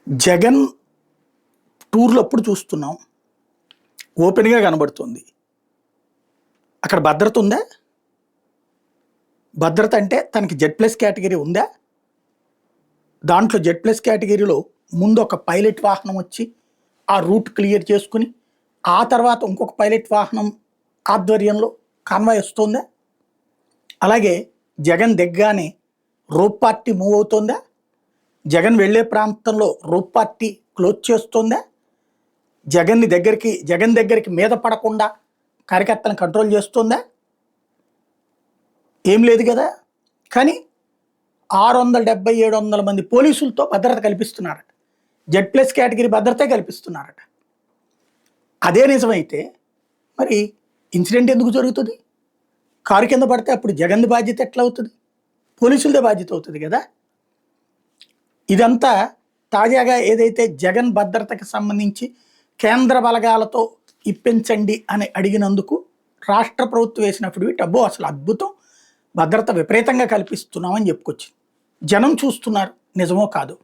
జగన్ టూర్‌లప్పుడు చూస్తున్నాం. ఓపెన్‌గా కనబడుతుంది. అక్కడ భద్రత ఉందా? భద్రత అంటే తనకి జెడ్+ కేటగిరీ ఉందా? దాంట్లో జెడ్+ కేటగిరీలో ముందు ఒక పైలట్ వాహనం వచ్చి, ఆ రూట్ క్లియర్ చేసుకొని, ఆ తర్వాత ఇంకొక పైలట్ వాహనం ఆధ్వర్యంలో కాన్వాయ్ వస్తుందా? అలాగే జగన్ దిగ్గానే రోప్ పార్టీ మూవ్ అవుతోందా? జగన్ వెళ్ళే ప్రాంతంలో రోప్ పార్టీ క్లోజ్ చేస్తోందా? జగన్ దగ్గరికి మీద పడకుండా కార్యకర్తలను కంట్రోల్ చేస్తోందా? ఏం లేదు కదా! కానీ 670, 700 మంది పోలీసులతో భద్రత కల్పిస్తున్నారట. Z+ category భద్రతే కల్పిస్తున్నారట. అదే నిజమైతే మరి ఇన్సిడెంట్ ఎందుకు జరుగుతుంది? కారు కింద పడితే అప్పుడు జగన్‌ది బాధ్యత ఎట్లా అవుతుంది? పోలీసులదే బాధ్యత అవుతుంది కదా! ఇదంతా తాజాగా ఏదైతే జగన్ భద్రతకు సంబంధించి కేంద్ర బలగాలతో ఇప్పించండి అని అడిగినందుకు రాష్ట్ర ప్రభుత్వం వేసిన అఫిడవిట్ అబ్బో అసలు అద్భుతం, భద్రత విపరీతంగా కల్పిస్తున్నామని చెప్పుకొచ్చింది. జనం చూస్తున్నారు నిజమో కాదో.